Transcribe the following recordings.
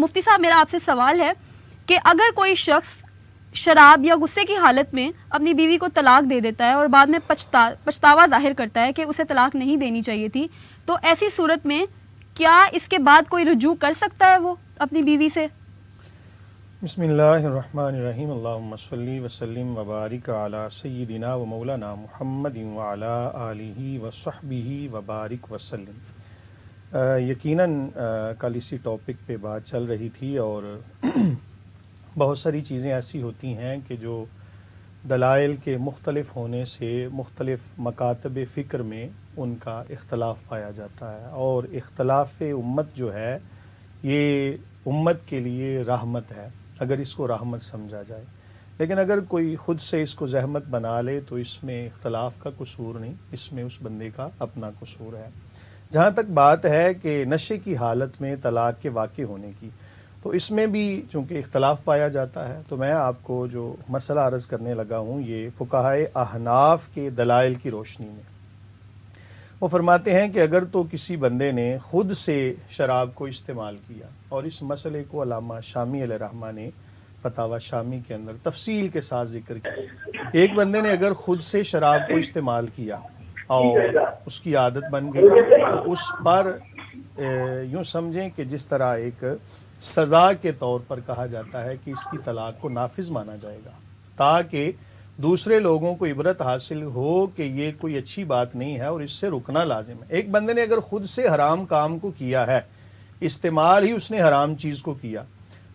مفتی صاحب میرا آپ سے سوال ہے کہ اگر کوئی شخص شراب یا غصے کی حالت میں اپنی بیوی کو طلاق دے دیتا ہے اور بعد میں پچھتاوا ظاہر کرتا ہے کہ اسے طلاق نہیں دینی چاہیے تھی، تو ایسی صورت میں کیا اس کے بعد کوئی رجوع کر سکتا ہے وہ اپنی بیوی سے؟ بسم اللہ الرحمن الرحیم، اللہم صلی وسلم وبارک علی سیدنا و مولانا محمد وعلی آلہ وصحبہ وبارک وسلم۔ یقیناً کل اسی ٹاپک پہ بات چل رہی تھی، اور بہت ساری چیزیں ایسی ہوتی ہیں کہ جو دلائل کے مختلف ہونے سے مختلف مکاتب فکر میں ان کا اختلاف پایا جاتا ہے، اور اختلاف امت جو ہے یہ امت کے لیے رحمت ہے اگر اس کو رحمت سمجھا جائے، لیکن اگر کوئی خود سے اس کو زحمت بنا لے تو اس میں اختلاف کا قصور نہیں، اس میں اس بندے کا اپنا قصور ہے۔ جہاں تک بات ہے کہ نشے کی حالت میں طلاق کے واقع ہونے کی، تو اس میں بھی چونکہ اختلاف پایا جاتا ہے، تو میں آپ کو جو مسئلہ عرض کرنے لگا ہوں یہ فقہائے احناف کے دلائل کی روشنی میں۔ وہ فرماتے ہیں کہ اگر تو کسی بندے نے خود سے شراب کو استعمال کیا، اور اس مسئلے کو علامہ شامی علیہ رحمہ نے فتاوی شامی کے اندر تفصیل کے ساتھ ذکر کیا، ایک بندے نے اگر خود سے شراب کو استعمال کیا اور اس کی عادت بن گئی تو اس پر یوں سمجھیں کہ جس طرح ایک سزا کے طور پر کہا جاتا ہے کہ اس کی طلاق کو نافذ مانا جائے گا، تاکہ دوسرے لوگوں کو عبرت حاصل ہو کہ یہ کوئی اچھی بات نہیں ہے اور اس سے رکنا لازم ہے۔ ایک بندے نے اگر خود سے حرام کام کو کیا ہے، استعمال ہی اس نے حرام چیز کو کیا،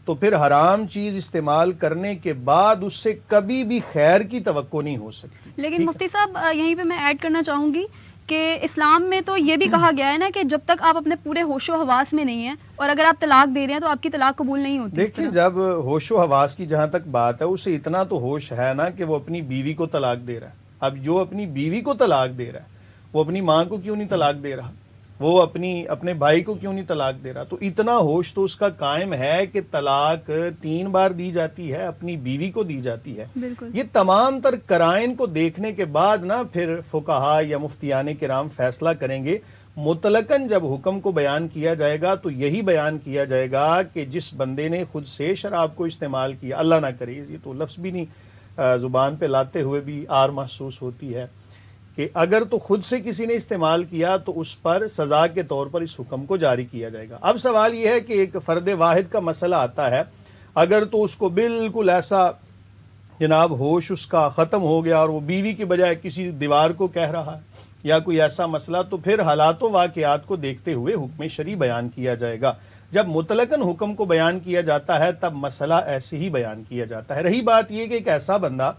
تو پھر حرام چیز استعمال کرنے کے بعد اس سے کبھی بھی خیر کی توقع نہیں ہو سکتی۔ لیکن مفتی صاحب یہیں پہ میں ایڈ کرنا چاہوں گی کہ اسلام میں تو یہ بھی کہا گیا ہے نا کہ جب تک آپ اپنے پورے ہوش و حواس میں نہیں ہیں اور اگر آپ طلاق دے رہے ہیں تو آپ کی طلاق قبول نہیں ہوتی۔ دیکھیں جب ہوش و حواس کی جہاں تک بات ہے، اسے اتنا تو ہوش ہے نا کہ وہ اپنی بیوی کو طلاق دے رہا ہے۔ اب جو اپنی بیوی کو طلاق دے رہا ہے وہ اپنی ماں کو کیوں نہیں طلاق دے رہا، وہ اپنے بھائی کو کیوں نہیں طلاق دے رہا؟ تو اتنا ہوش تو اس کا قائم ہے کہ طلاق 3 بار دی جاتی ہے، اپنی بیوی کو دی جاتی ہے۔ بالکل، یہ تمام تر قرائن کو دیکھنے کے بعد نا پھر فقہا یا مفتیان کرام فیصلہ کریں گے۔ مطلقاً جب حکم کو بیان کیا جائے گا تو یہی بیان کیا جائے گا کہ جس بندے نے خود سے شراب کو استعمال کیا، اللہ نہ کرے یہ تو لفظ بھی نہیں زبان پہ لاتے ہوئے بھی آر محسوس ہوتی ہے کہ اگر تو خود سے کسی نے استعمال کیا تو اس پر سزا کے طور پر اس حکم کو جاری کیا جائے گا۔ اب سوال یہ ہے کہ ایک فرد واحد کا مسئلہ آتا ہے، اگر تو اس کو بالکل ایسا جناب ہوش اس کا ختم ہو گیا اور وہ بیوی کی بجائے کسی دیوار کو کہہ رہا ہے یا کوئی ایسا مسئلہ، تو پھر حالات و واقعات کو دیکھتے ہوئے حکم شرعی بیان کیا جائے گا۔ جب مطلقاً حکم کو بیان کیا جاتا ہے تب مسئلہ ایسے ہی بیان کیا جاتا ہے۔ رہی بات یہ کہ ایک ایسا بندہ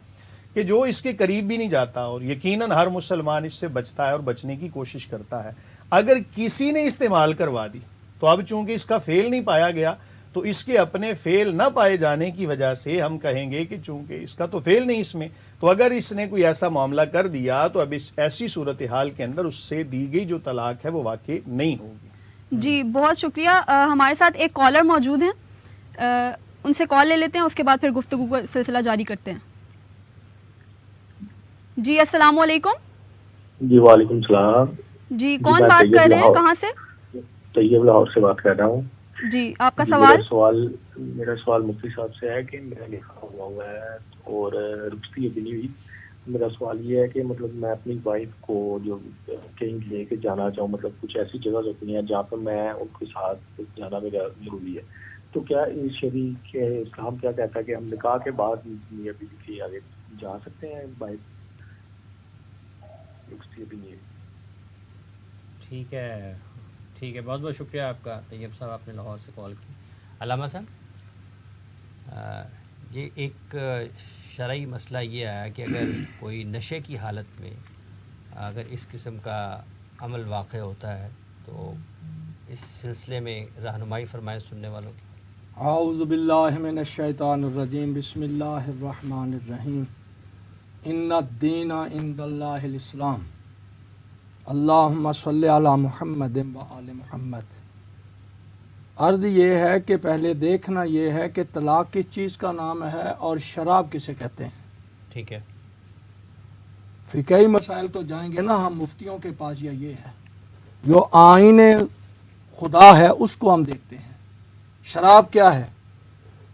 کہ جو اس کے قریب بھی نہیں جاتا، اور یقیناً ہر مسلمان اس سے بچتا ہے اور بچنے کی کوشش کرتا ہے، اگر کسی نے استعمال کروا دی تو اب چونکہ اس کا فعل نہیں پایا گیا تو اس کے اپنے فعل نہ پائے جانے کی وجہ سے ہم کہیں گے کہ چونکہ اس کا تو فعل نہیں اس میں، تو اگر اس نے کوئی ایسا معاملہ کر دیا تو اب اس ایسی صورتحال کے اندر اس سے دی گئی جو طلاق ہے وہ واقع نہیں ہوگی۔ جی بہت شکریہ۔ ہمارے ساتھ ایک کالر موجود ہیں، ان سے کال لے لیتے ہیں، اس کے بعد پھر گفتگو کا سلسلہ جاری کرتے ہیں۔ جی السلام علیکم۔ جی وعلیکم السلام۔ جی کون بات کر رہے ہیں، کہاں سے؟ طیب لاہور سے بات کر رہا ہوں۔ جی آپ کا سوال؟ میرا سوال مفتی صاحب سے ہے کہ میرا نکاح ہوا ہے اور رخصتی ابھی نہیں ہوئی۔ میرا سوال یہ ہے کہ مطلب میں اپنی وائف کو جو کہیں لے کے جانا چاہوں، مطلب کچھ ایسی جگہ ہوتی ہیں جہاں پر میں ان کے ساتھ جانا میرا ضروری ہے، تو کیا شرعی کے اسلام کیا کہتا ہے کہ ہم نکاح کے بعد میاں بیوی کے آگے جا سکتے ہیں؟ وائف رخصتی ابھی نہیں ہے۔ ٹھیک ہے بہت بہت شکریہ آپ کا طیب صاحب، آپ نے لاہور سے کال کی۔ علامہ صاحب، یہ ایک شرعی مسئلہ یہ ہے کہ اگر کوئی نشے کی حالت میں اگر اس قسم کا عمل واقع ہوتا ہے تو اس سلسلے میں رہنمائی فرمائیں سننے والوں کی۔ اعوذ باللہ من الشیطان الرجیم، بسم اللہ الرحمن الرحیم۔ ان الدین عند اللہ الاسلام، اللہم صلی علی محمد و آل محمد۔ عرض یہ ہے کہ پہلے دیکھنا یہ ہے کہ طلاق کس چیز کا نام ہے اور شراب کسے کہتے ہیں۔ ٹھیک ہے، فقہی مسائل تو جائیں گے نا ہم مفتیوں کے پاس، یا یہ ہے جو آئین خدا ہے اس کو ہم دیکھتے ہیں۔ शराब क्या है?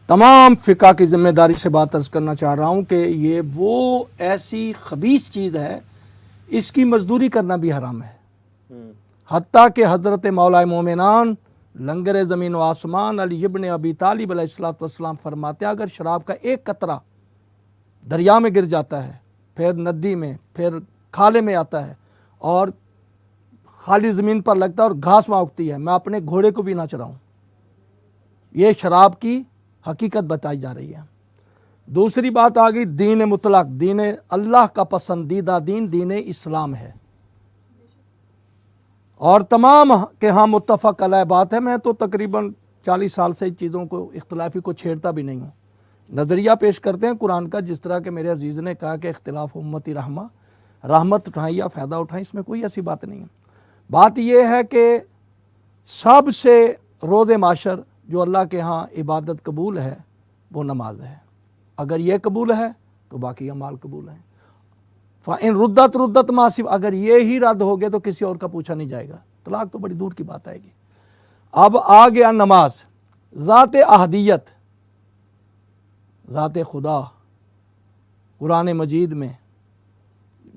तमाम फ़िक़ा की ज़िम्मेदारी से बात अर्ज़ करना चाह रहा हूँ कि ये वो ऐसी खबीस चीज़ है, इसकी मजदूरी करना भी हराम है। हत्ता कि हज़रत मौला मोमिनान लंगर ज़मीन व आसमान अली इब्न अबी तालिब अलैहिस्सलातु वस्सलाम फरमाते हैं, अगर शराब का एक कतरा दरिया में गिर जाता है, फिर नदी में, फिर खाले में आता है और खाली ज़मीन पर लगता है और घास वहाँ उगती है, मैं अपने घोड़े को भी ना चराऊँ। ये शराब की हकीकत बताई जा रही है। दूसरी बात आ गई दीन मुतलक, दीन अल्लाह का पसंदीदा दीन दीन इस्लाम है और तमाम के हाँ मुत्तफ़क़ अलैह बात है। मैं तो तकरीबन 40 साल से चीज़ों को इख्तिलाफ़ी को छेड़ता भी नहीं हूँ। नज़रिया पेश करते हैं कुरान का, जिस तरह के मेरे अजीज़ ने कहा कि इख्तिलाफ़ उम्मती रहमा, रहमत उठाएं या फ़ायदा उठाएं, इसमें कोई ऐसी बात नहीं है। बात यह है कि सबसे रोज़े माशर जो अल्लाह के यहाँ इबादत कबूल है वो नमाज है। अगर ये कबूल है तो बाकी अमाल कबूल हैं। फ़इन रुद्दत रुद्दत मासिब, अगर ये ही रद्द हो गए तो किसी और का पूछा नहीं जाएगा। तलाक तो बड़ी दूर की बात आएगी। अब आ गया नमाज, ज़ात अहदियत, ज़ात खुदा। कुरान मजीद में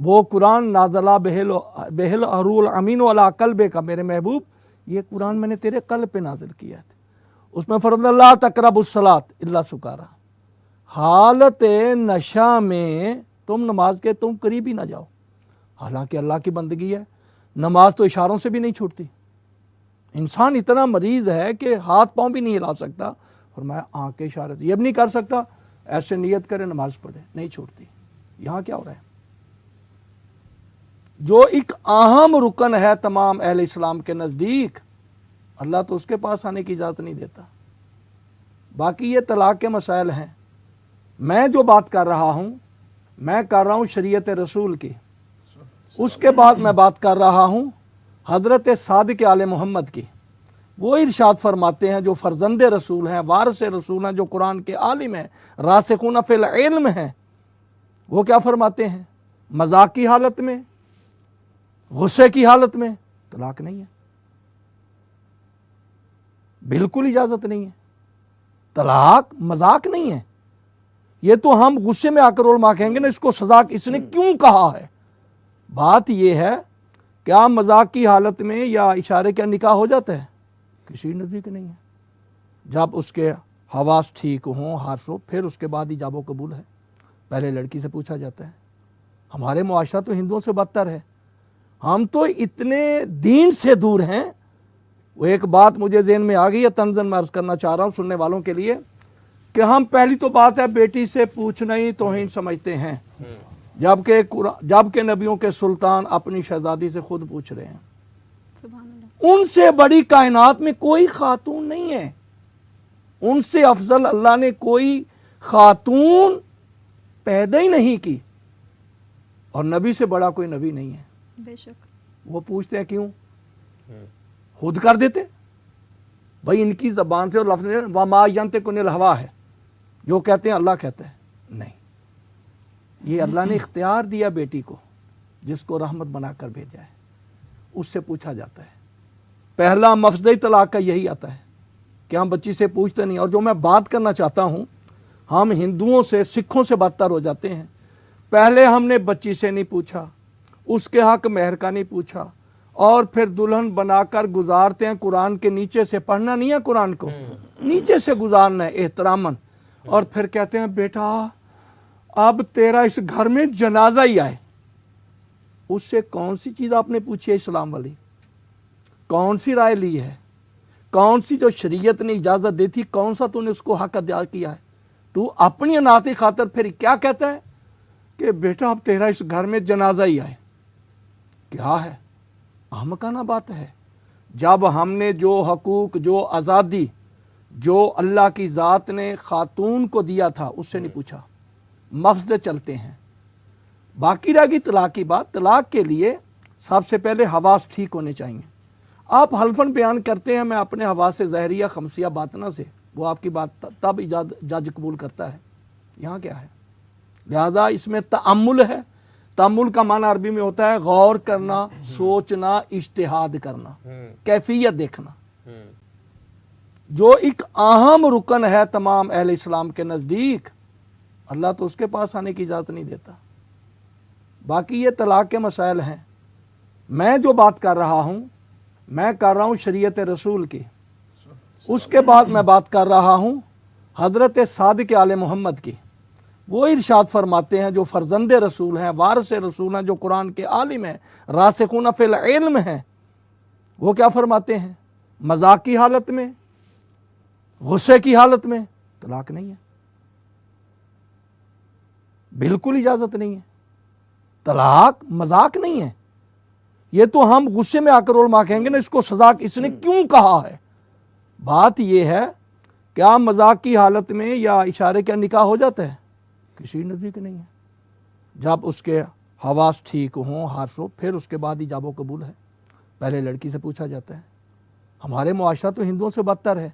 वो कुरान नाज़ला बेहल अरूल अमीन अला क़ल्बे का, मेरे महबूब ये कुरान मैंने तेरे क़ल्ब पे नाज़िल किया था। उसमें फरमाया ला तक़रबुस्सलात इल्ला सुकारा, हालत नशा में तुम नमाज के तुम करीब ही ना जाओ। हालांकि अल्लाह की बंदगी है, नमाज तो इशारों से भी नहीं छूटती। इंसान इतना मरीज़ है कि हाथ पाँव भी नहीं हिला सकता, फरमाया आँख के इशारे से, ये भी नहीं कर सकता ऐसे नियत करे नमाज पढ़े, नहीं छूटती। यहाँ क्या हो रहा है? जो एक अहम रुकन है तमाम अहले इस्लाम के नज़दीक, अल्लाह तो उसके पास आने की इजाज़त नहीं देता। बाकी ये तलाक के मसाइल हैं। मैं जो बात कर रहा हूँ, मैं कर रहा हूँ शरीयत रसूल की। उसके बाद मैं बात कर रहा हूँ हज़रत सादिक़ आले मोहम्मद की। वो इरशाद फरमाते हैं जो फ़र्जंद रसूल हैं, वारिस रसूल हैं, जो कुरान के आलिम हैं, रासिखून फ़िल इल्म हैं। वो क्या फरमाते हैं? मजाक की हालत में, गुस्से की हालत में तलाक नहीं है, बिल्कुल इजाज़त नहीं है। तलाक मजाक नहीं है। ये तो हम गुस्से में आकर उलमा कहेंगे ना इसको सजा इसने क्यों कहा है। बात यह है क्या मजाक की हालत में या इशारे का निकाह हो जाता है? किसी नज़दीक नहीं है। जब उसके हवास ठीक हों, हाथ हो, फिर उसके बाद इजाबो कबूल है। पहले लड़की से पूछा जाता है। हमारे मुआशरा तो हिंदुओं से बदतर है। हम तो इतने दीन से दूर हैं। वो एक बात मुझे ज़हन में आ गई है, तंज़न मैं अर्ज़ करना चाह रहा हूँ सुनने वालों के लिए, कि हम पहली तो बात है बेटी से पूछना ही तौहीन समझते हैं, जबकि नबियों के सुल्तान अपनी शहजादी से खुद पूछ रहे हैं। उनसे बड़ी कायनात में कोई खातून नहीं है, उनसे अफजल अल्लाह ने कोई खातून पैदा ही नहीं की, और नबी से बड़ा कोई नबी नहीं है। बेशक। वो पूछते हैं क्यों? खुद कर देते भाई, इनकी ज़बान से और लफ्ज़ वमा यंतिकुनिल हवा है, जो कहते हैं अल्लाह कहता है। नहीं, ये अल्लाह ने इख्तियार दिया बेटी को, जिसको रहमत बनाकर भेजा है, उससे पूछा जाता है। पहला मफसद तलाक का यही आता है कि हम बच्ची से पूछते नहीं। और जो मैं बात करना चाहता हूँ, हम हिंदुओं से सिखों से बदतर हो जाते हैं। पहले हमने बच्ची से नहीं पूछा, उसके हक मेहर का नहीं पूछा, और फिर दुल्हन बनाकर गुजारते हैं। कुरान के नीचे से पढ़ना नहीं है, कुरान को नीचे से गुजारना है एहतरामन, और फिर कहते हैं बेटा अब तेरा इस घर में जनाजा ही आए। उससे कौन सी चीज़ आपने पूछी है इस्लाम वाली? कौन सी राय ली है? कौन सी जो शरीयत ने इजाज़त दी थी, कौन सा तूने उसको हक अदा किया है? तू अपनी अनाती खातर फिर क्या कहता है कि बेटा अब तेरा इस घर में जनाजा ही आए? क्या है? अहमकाना बात है। जब हमने जो हकूक, जो आज़ादी, जो अल्लाह की ज़ात ने ख़ातून को दिया था, उससे नहीं पूछा। मफसद चलते हैं। बाकी रह गई तलाक की बात। तलाक के लिए सबसे पहले हवास ठीक होने चाहिए। आप हल्फन बयान करते हैं मैं अपने हवास से ज़हरिया खमसिया बातना से, वो आपकी बात तब जज कबूल करता है। यहाँ क्या है? लिहाजा इसमें तअम्मुल है। तअम्मुल का माना अरबी में होता है गौर करना, सोचना, इज्तिहाद करना, कैफियत देखना। जो एक अहम रुकन है तमाम अहले इस्लाम के नज़दीक, अल्लाह तो उसके पास आने की इजाज़त नहीं देता। बाकी ये तलाक के मसाइल हैं। मैं जो बात कर रहा हूँ, मैं कर रहा हूँ शरीयत रसूल की। उसके बाद मैं बात कर रहा हूँ हज़रत सादिक़ आले मोहम्मद की। वो इरशाद फरमाते हैं, जो फ़र्जंद रसूल हैं, वारिस रसूल हैं, जो कुरान के आलिम हैं, रासिखून फ़िल इल्म हैं, वो क्या फरमाते हैं? मजाक की हालत में, गुस्से की हालत में तलाक नहीं है, बिल्कुल इजाज़त नहीं है। तलाक मजाक नहीं है। ये तो हम गुस्से में आकर उलमा कहेंगे ना, इसको सजा इसने क्यों कहा है। बात यह है, क्या मजाक की हालत में या इशारे का निकाह हो जाता है? किसी नज़दीक नहीं है। जब उसके हवास ठीक हों, हाथ हो, फिर उसके बाद इजाबो कबूल है। पहले लड़की से पूछा जाता है। हमारे मुआशरा तो हिंदुओं से बदतर है।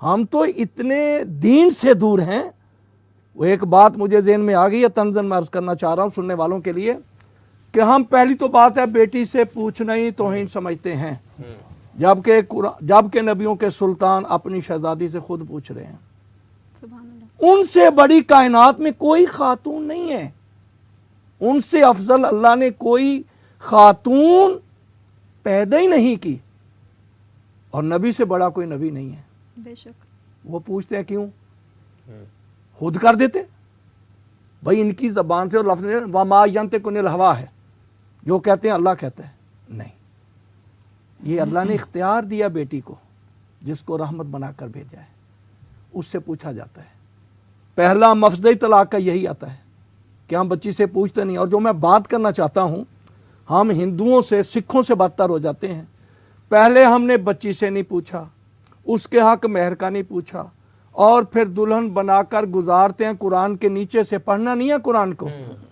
हम तो इतने दीन से दूर हैं। वो एक बात मुझे ज़हन में आ गई है, तंज़न मैं अर्ज़ करना चाह रहा हूँ सुनने वालों के लिए, कि हम पहली तो बात है बेटी से पूछना ही तौहीन समझते हैं, जबकि नबियों के सुल्तान अपनी शहजादी से खुद पूछ रहे हैं। सुभान अल्लाह। उनसे बड़ी कायनात में कोई खातून नहीं है, उनसे अफजल अल्लाह ने कोई खातून पैदा ही नहीं की, और नबी से बड़ा कोई नबी नहीं है। बेशक। वो पूछते हैं क्यों? खुद कर देते भाई, इनकी ज़बान से और लफ्ज़ वमा यंतिकुनिल हवा है, जो कहते हैं अल्लाह कहता है। नहीं, ये अल्लाह ने इख्तियार दिया बेटी को, जिसको रहमत बनाकर भेजा है, उससे पूछा जाता है। पहला मफसद तलाक का यही आता है कि हम बच्ची से पूछते नहीं। और जो मैं बात करना चाहता हूँ, हम हिंदुओं से, सिखों से बदतर हो जाते हैं। पहले हमने बच्ची से नहीं पूछा, उसके हक मेहर का नहीं पूछा, और फिर दुल्हन बनाकर गुजारते हैं। कुरान के नीचे से पढ़ना नहीं है, कुरान को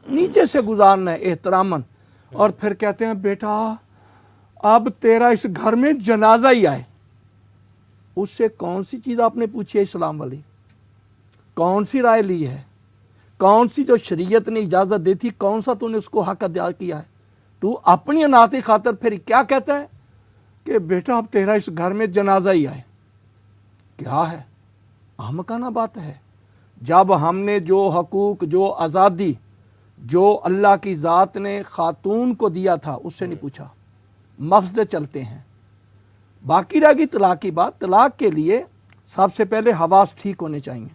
नीचे से गुजारना है एहतरामन, और फिर कहते हैं बेटा अब तेरा इस घर में जनाजा ही आए। उससे कौन सी चीज़ आपने पूछी है इस्लाम वाली? कौन सी राय ली है? कौन सी जो शरीयत ने इजाज़त दी थी, कौन सा तूने उसको हक अदा किया है? तू अपनी अनाती खातर फिर क्या कहता है कि बेटा अब तेरा इस घर में जनाजा ही आए? क्या है? अहमकाना बात है। जब हमने जो हकूक, जो आज़ादी, जो अल्लाह की ज़ात ने खातून को दिया था, उससे नहीं पूछा। मफसद चलते हैं। बाकी रह गई तलाक की बात। तलाक के लिए सबसे पहले हवास ठीक होने चाहिए।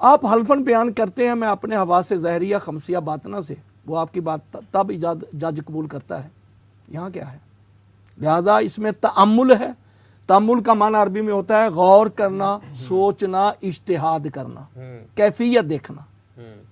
आप हल्फन बयान करते हैं मैं अपने हवास से ज़हरिया खमसिया बातना से, वो आपकी बात तब जज कबूल करता है। यहाँ क्या है? लिहाजा इसमें तअम्मुल है। तअम्मुल का माना अरबी में होता है गौर करना, सोचना, इज्तिहाद करना, कैफियत देखना।